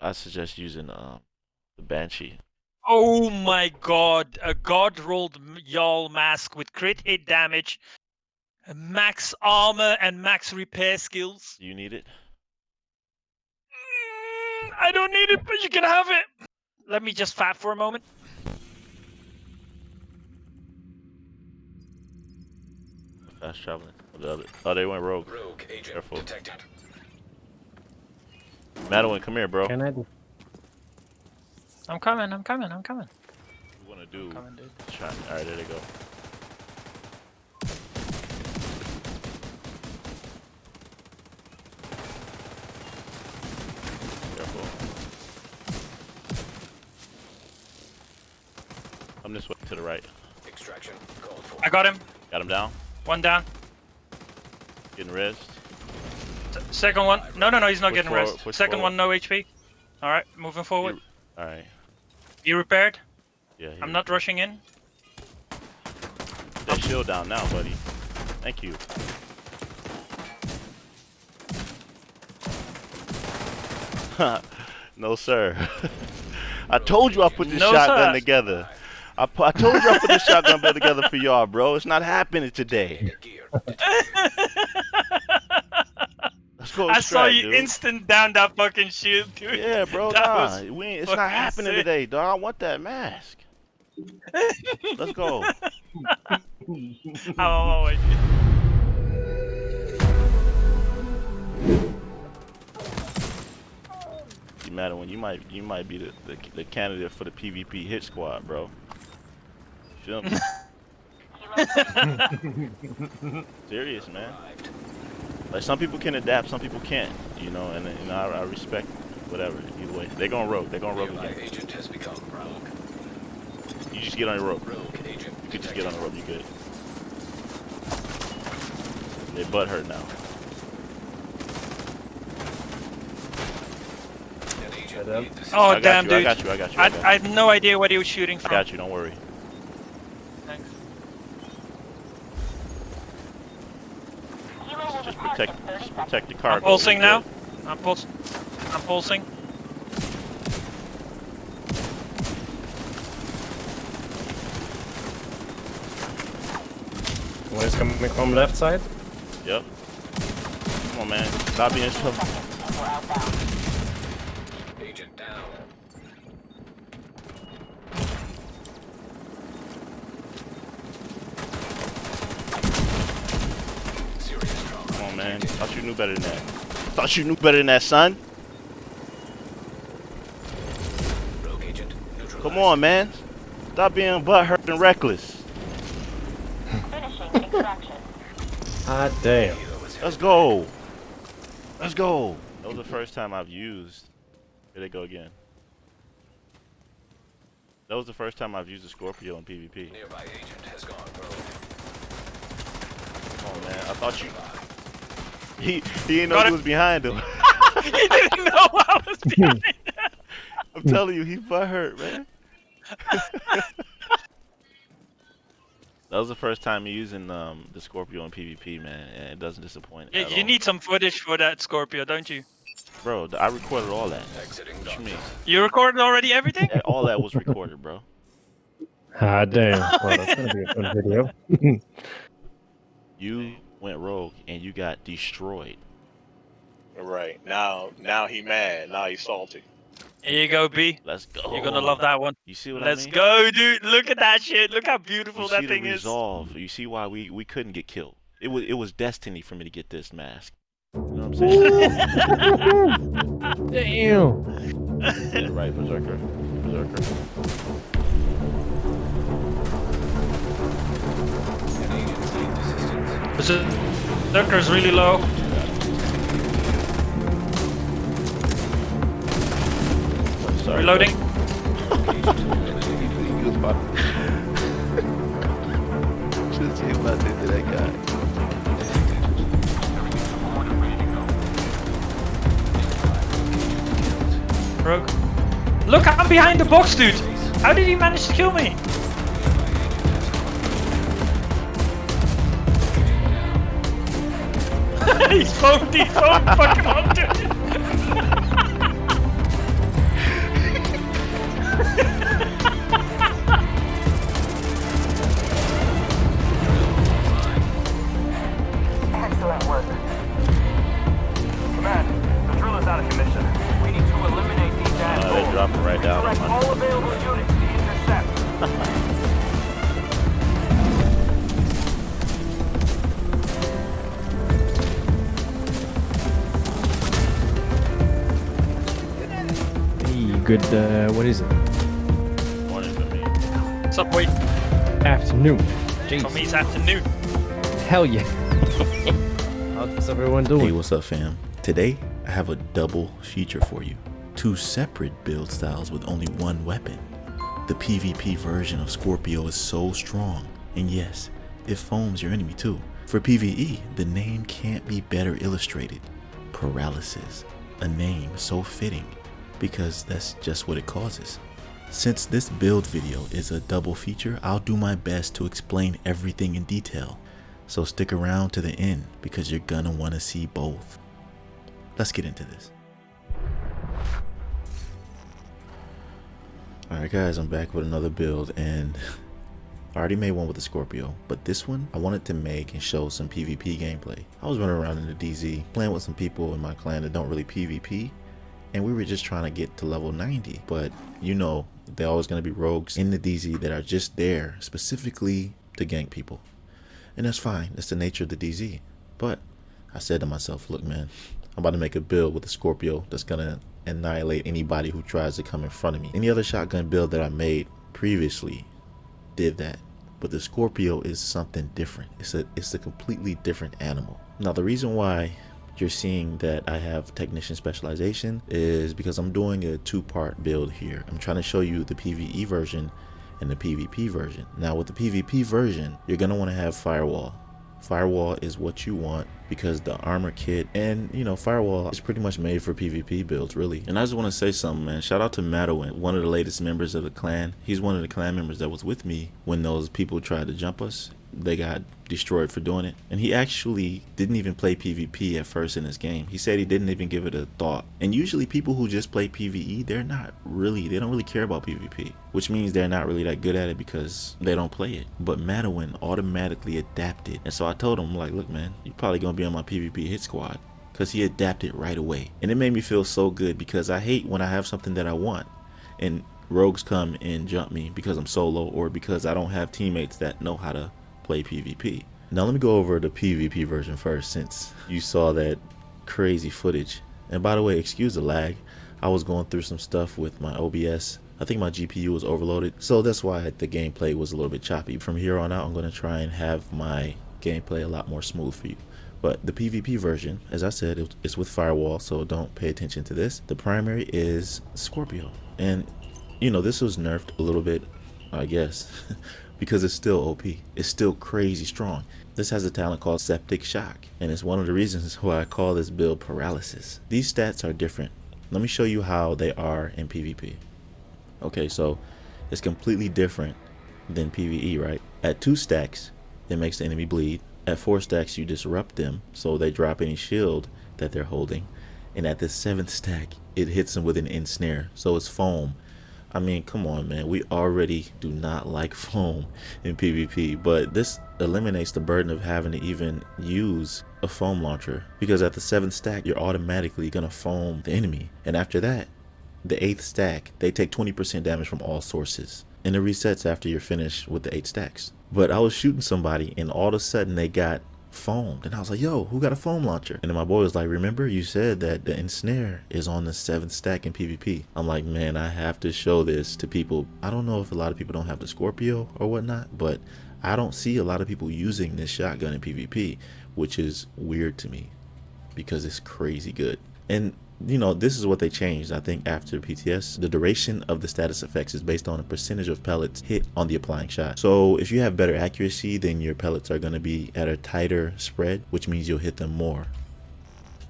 I suggest using the Banshee. Oh my god, a god rolled Jarl mask with crit hit damage, max armor and max repair skills. Do you need it? I don't need it, but you can have it. Let me just fap for a moment. Fast traveling. Oh, they went rogue. Rogue agent Careful. detected. Madeline, come here, bro. Can I do? I'm coming. You wanna do? Coming, dude. Shot. All right, there they go. Careful. Come this way to the right. Extraction called for. I got him. Got him down. One down. Getting rezzed. Second one. No, he's not Push getting forward, rest. push Second forward. one, no HP. All right, moving forward. All right. You repaired? Yeah. I'm not rushing in. That shield down now, buddy. Thank you. No, sir. I told you I put this No, shotgun sir. together. I told you I put this shotgun build together for y'all, bro. It's not happening today. Gear. Let's go. I saw extract, you dude. instant down that fucking shield, dude. Yeah, bro. That Nah, was it's fucking not happening sick. today, dog. I want that mask. Let's go. Oh, wait. You matter when you might be the candidate for the PvP hit squad, bro. Feel me? Serious, man. Like some people can adapt, some people can't. You know, and I respect whatever. Either way, they're going rogue. They're going rogue Nearby again. agent has become rogue. You just get on your rope. Rogue agent. You could just get on the rope. You good. They butt hurt now. An agent Head up. needs assistance. Oh, I got damn, you, dude. I got you. I got you. I had no idea what he was shooting I from. got you. Don't worry. Thanks. Just protect the cargo. I'm pulsing You're now. good. I'm pulsing. One is coming from left side. Yep. Come on, man. Stop being so. Agent down. Serious trauma. Come on, man. Thought you knew better than that. Thought you knew better than that, son. Rogue agent neutralized. Come on, man. Stop being butthurt and reckless. Finishing extraction. Ah, damn. Let's go. Let's go. That was the first time I've used. Here they go again. That was the first time I've used a Scorpio in PvP. Nearby agent has gone rogue. Come on, man. I thought you. He didn't know who was behind him. He didn't know I was behind. I'm telling you, he butthurt, man. That was the first time using the Scorpio in PvP, man, and it doesn't disappoint Yeah, at you all. need some footage for that Scorpio, don't you? Bro, I recorded all that. Exiting What you dot mean? com. You recorded already everything? Yeah, all that was recorded, bro. Ah, damn. Well, that's gonna be a fun video. You went rogue and you got destroyed. Right. Now he mad. Now he's salty. Here you go, B. Let's go. You're gonna love that one. You see what I Let's mean? go, dude. Look at that shit. Look how beautiful You that see thing the is. resolve. You see why we couldn't get killed. It was destiny for me to get this mask. You know what I'm saying? Damn. You're right, Berserker. An agent needs assistance. Lurker's really low. Sorry. Reloading. He was about Should see what I did to that guy. Rogue. Look, I'm behind the box, dude. How did he manage to kill me? He's foamed, fuck him up, dude. down on All available units to intercept. Hey, good, what is it? morning for me. What's up, boy? Afternoon. For Jeez. me, it's afternoon. Hell yeah. How's everyone doing? Hey, what's up, fam? Today, I have a double feature for you. 2 separate build styles with only 1 weapon. The PvP version of Scorpio is so strong, and yes, it foams your enemy too. For PvE, the name can't be better illustrated. Paralysis, a name so fitting, because that's just what it causes. Since this build video is a double feature, I'll do my best to explain everything in detail. So stick around to the end because you're gonna want to see both. Let's get into this. Alright guys, I'm back with another build, and I already made one with the Scorpio, but this one I wanted to make and show some PvP gameplay. I was running around in the DZ playing with some people in my clan that don't really PvP, and we were just trying to get to level 90, but you know there always going to be rogues in the DZ that are just there specifically to gank people. And that's fine, that's the nature of the DZ. But I said to myself, look man, I'm about to make a build with a Scorpio that's gonna annihilate anybody who tries to come in front of me. Any other shotgun build that I made previously did that, but the Scorpio is something different. It's a completely different animal. Now the reason why you're seeing that I have technician specialization is because I'm doing a 2-part build here. I'm trying to show you the PvE version and the PvP version. Now with the PvP version, you're gonna want to have firewall. Firewall is what you want because the armor kit and you know firewall is pretty much made for PvP builds really. And I just want to say something, man. Shout out to Madowin, one of the latest members of the clan. He's one of the clan members that was with me when those people tried to jump us. They got destroyed for doing it, and he actually didn't even play PvP at first in this game. He said he didn't even give it a thought. And usually people who just play PvE, they don't really care about PvP, which means they're not really that good at it because they don't play it. But Madowin automatically adapted, and so I told him like, look man, you're probably gonna be on my PvP hit squad, because he adapted right away. And it made me feel so good because I hate when I have something that I want and rogues come and jump me because I'm solo or because I don't have teammates that know how to play PvP. Now let me go over the PvP version first, since you saw that crazy footage. And by the way, excuse the lag, I was going through some stuff with my OBS. I think my GPU was overloaded, so that's why the gameplay was a little bit choppy. From here on out, I'm going to try and have my gameplay a lot more smooth for you. But the PvP version, as I said, it's with firewall, so don't pay attention to this. The primary is Scorpio, and you know this was nerfed a little bit, I guess, because it's still OP. It's still crazy strong. This has a talent called Septic Shock, and it's one of the reasons why I call this build Paralysis. These stats are different. Let me show you how they are in PvP. Okay, so it's completely different than PvE, right? At 2 stacks, it makes the enemy bleed. At 4 stacks, you disrupt them, so they drop any shield that they're holding. And at the 7th stack, it hits them with an ensnare, so it's foam. I mean, come on, man. We already do not like foam in PvP, but this eliminates the burden of having to even use a foam launcher, because at the 7th stack, you're automatically going to foam the enemy. And after that, the 8th stack, they take 20% damage from all sources. And it resets after you're finished with the 8 stacks. But I was shooting somebody, and all of a sudden, they got foamed, and I was like, yo, who got a foam launcher? And then my boy was like, remember you said that the ensnare is on the 7th stack in PvP. I'm like, man, I have to show this to people. I don't know if a lot of people don't have the Scorpio or whatnot, but I don't see a lot of people using this shotgun in PvP, which is weird to me because it's crazy good. And you know, this is what they changed. I think after PTS, the duration of the status effects is based on a percentage of pellets hit on the applying shot. So if you have better accuracy, then your pellets are going to be at a tighter spread, which means you'll hit them more.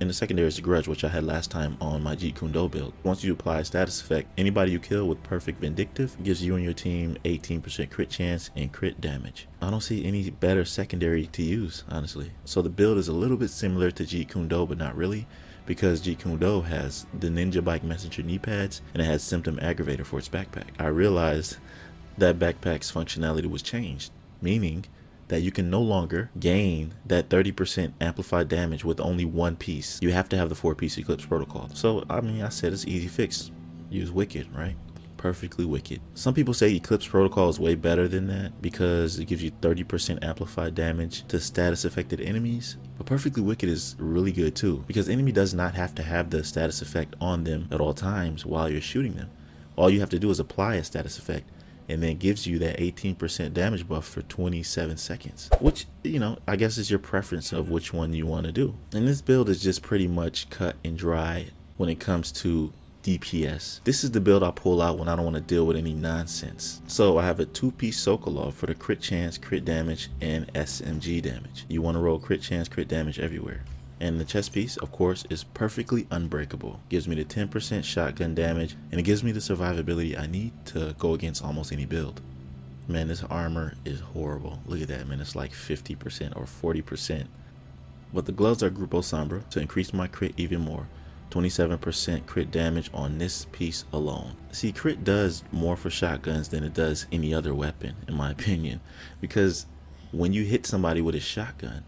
And the secondary is the grudge, which I had last time on my 𝐤𝐞𝐿 build. Once you apply a status effect, anybody you kill with perfect vindictive gives you and your team 18% crit chance and crit damage. I don't see any better secondary to use, honestly. So the build is a little bit similar to 𝐤𝐞𝐿, but not really, because 𝐤𝐞𝐿 has the Ninja Bike Messenger knee pads and it has Symptom Aggravator for its backpack. I realized that backpack's functionality was changed, meaning that you can no longer gain that 30% amplified damage with only 1 piece. You have to have the 4-piece Eclipse protocol. So I mean, I said it's easy fix. Use Wicked, right? Perfectly Wicked. Some people say Eclipse Protocol is way better than that because it gives you 30% amplified damage to status affected enemies. But Perfectly Wicked is really good too, because enemy does not have to have the status effect on them at all times while you're shooting them. All you have to do is apply a status effect, and then gives you that 18% damage buff for 27 seconds, which, you know, I guess is your preference of which one you want to do. And this build is just pretty much cut and dry when it comes to DPS. This is the build I pull out when I don't want to deal with any nonsense. So I have a 2-piece Sokolov for the crit chance, crit damage, and SMG damage. You want to roll crit chance, crit damage everywhere. And the chest piece, of course, is perfectly unbreakable. Gives me the 10% shotgun damage, and it gives me the survivability I need to go against almost any build. Man, this armor is horrible. Look at that, man. It's like 50% or 40%. But the gloves are Grupo Sombra to increase my crit even more. 27% crit damage on this piece alone. See, crit does more for shotguns than it does any other weapon, in my opinion, because when you hit somebody with a shotgun,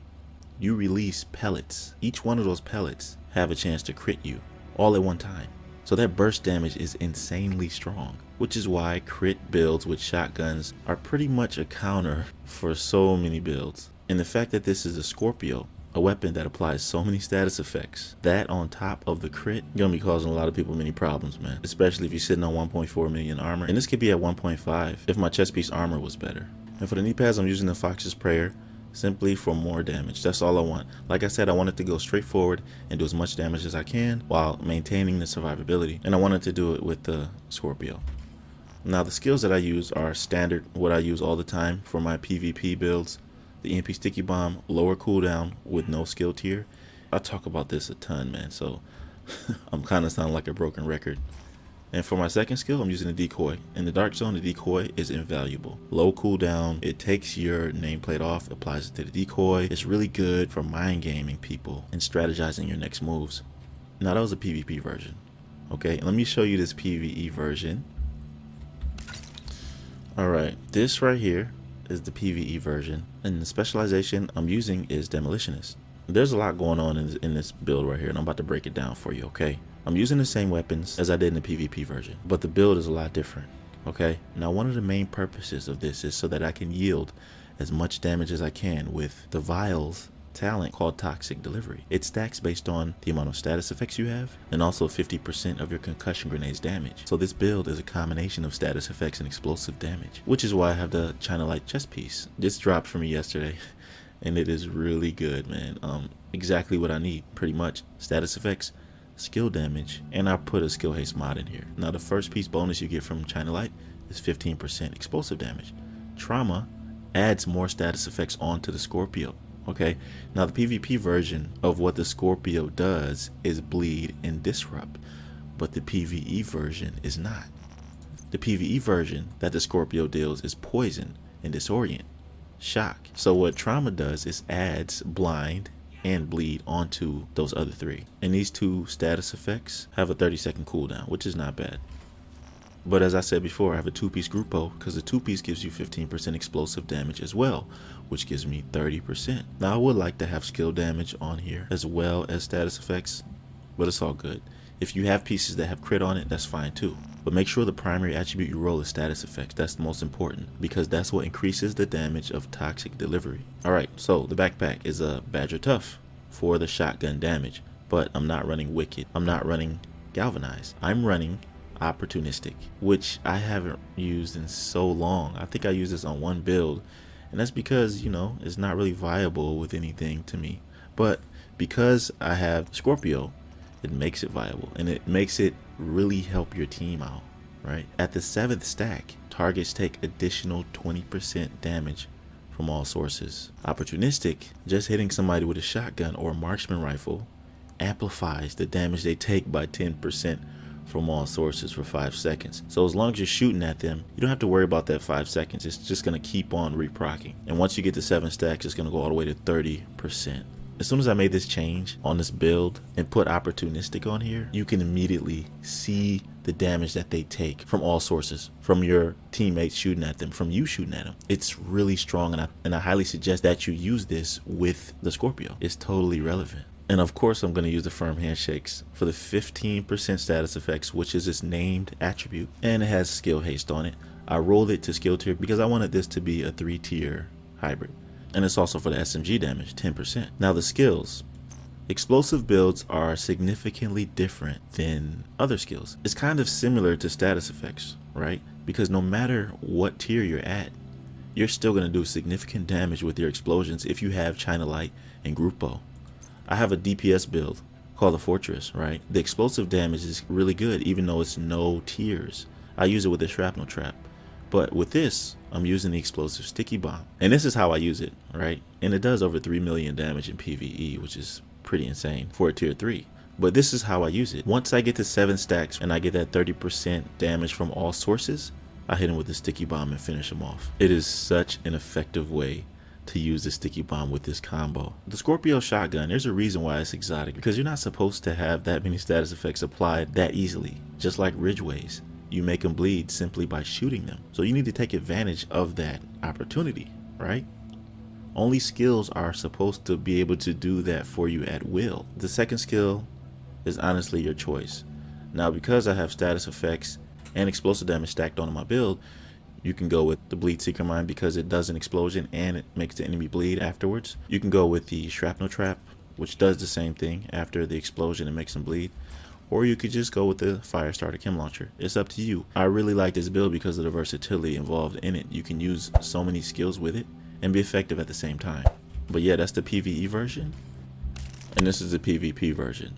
you release pellets. Each one of those pellets have a chance to crit you all at one time. So that burst damage is insanely strong, which is why crit builds with shotguns are pretty much a counter for so many builds. And the fact that this is a Scorpio, a weapon that applies so many status effects, that on top of the crit, you're gonna be causing a lot of people many problems, man. Especially if you're sitting on 1.4 million armor. And this could be at 1.5 if my chest piece armor was better. And for the knee pads, I'm using the Fox's Prayer, simply for more damage. That's all I want. Like I said, I wanted to go straight forward and do as much damage as I can while maintaining the survivability. And I wanted to do it with the Scorpio. Now the skills that I use are standard, what I use all the time for my PvP builds. The EMP Sticky Bomb, lower cooldown with no skill tier. I talk about this a ton, man, so I'm kind of sounding like a broken record. And for my second skill, I'm using a decoy. In the dark zone, the decoy is invaluable. Low cooldown, it takes your nameplate off, applies it to the decoy. It's really good for mind gaming people and strategizing your next moves. Now that was a PvP version. Okay, let me show you this PvE version. Alright, this right here is the PvE version. And the specialization I'm using is Demolitionist. There's a lot going on in this build right here, and I'm about to break it down for you, okay? I'm using the same weapons as I did in the PvP version, but the build is a lot different, okay? Now, one of the main purposes of this is so that I can yield as much damage as I can with the Vile's talent called Toxic Delivery. It stacks based on the amount of status effects you have, and also 50% of your concussion grenades damage. So this build is a combination of status effects and explosive damage, which is why I have the China Light chest piece. This dropped for me yesterday, and it is really good, man. Exactly what I need, pretty much. Status effects, skill damage, and I put a skill haste mod in here. Now the first piece bonus you get from China Light is 15% explosive damage. Trauma adds more status effects onto the Scorpio. Okay, now the PvP version of what the Scorpio does is bleed and disrupt, but the PvE version is not. The PvE version that the Scorpio deals is poison and disorient, shock. So what trauma does is adds blind and bleed onto those other three. And these two status effects have a 30-second cooldown, which is not bad. But as I said before, I have a 2-piece Grupo because the 2-piece gives you 15% explosive damage as well, which gives me 30%. Now I would like to have skill damage on here as well as status effects, but it's all good. If you have pieces that have crit on it, that's fine too. But make sure the primary attribute you roll is status effects. That's the most important because that's what increases the damage of Toxic Delivery. Alright, so the backpack is a Badger Tough for the shotgun damage, but I'm not running Wicked. I'm not running Galvanized. I'm running Opportunistic, which I haven't used in so long. I think I used this on one build, and that's because, you know, it's not really viable with anything to me. But because I have Scorpio, it makes it viable, and it makes it really help your team out, right? At the 7th stack, targets take additional 20% damage from all sources. Opportunistic, just hitting somebody with a shotgun or a marksman rifle amplifies the damage they take by 10% from all sources for 5 seconds. So as long as you're shooting at them, you don't have to worry about that 5 seconds. It's just going to keep on reprocking. And once you get to 7 stacks, it's going to go all the way to 30%. As soon as I made this change on this build and put Opportunistic on here, you can immediately see the damage that they take from all sources, from your teammates shooting at them, from you shooting at them. It's really strong, and I highly suggest that you use this with the Scorpio. It's totally relevant. And of course, I'm going to use the firm handshakes for the 15% status effects, which is its named attribute, and it has skill haste on it. I rolled it to skill tier because I wanted this to be a 3-tier hybrid. And it's also for the SMG damage, 10%. Now the skills. Explosive builds are significantly different than other skills. It's kind of similar to status effects, right? Because no matter what tier you're at, you're still going to do significant damage with your explosions if you have China Light and Group Bow. I have a DPS build called the Fortress, right? The explosive damage is really good even though it's no tiers. I use it with the Shrapnel Trap. But with this, I'm using the explosive sticky bomb. And this is how I use it, right? And it does over 3 million damage in PvE, which is pretty insane for a tier 3. But this is how I use it. Once I get to 7 stacks and I get that 30% damage from all sources, I hit him with the sticky bomb and finish him off. It is such an effective way to use the sticky bomb with this combo. The Scorpio shotgun, there's a reason why it's exotic, because you're not supposed to have that many status effects applied that easily. Just like Ridgeways, you make them bleed simply by shooting them. So you need to take advantage of that opportunity, right? Only skills are supposed to be able to do that for you at will. The second skill is honestly your choice. Now, because I have status effects and explosive damage stacked onto my build, you can go with the Bleed Seeker Mine because it does an explosion and it makes the enemy bleed afterwards. You can go with the Shrapnel Trap, which does the same thing after the explosion and makes them bleed. Or you could just go with the Firestarter Chem Launcher. It's up to you. I really like this build because of the versatility involved in it. You can use so many skills with it and be effective at the same time. But yeah, that's the PvE version. And this is the PvP version.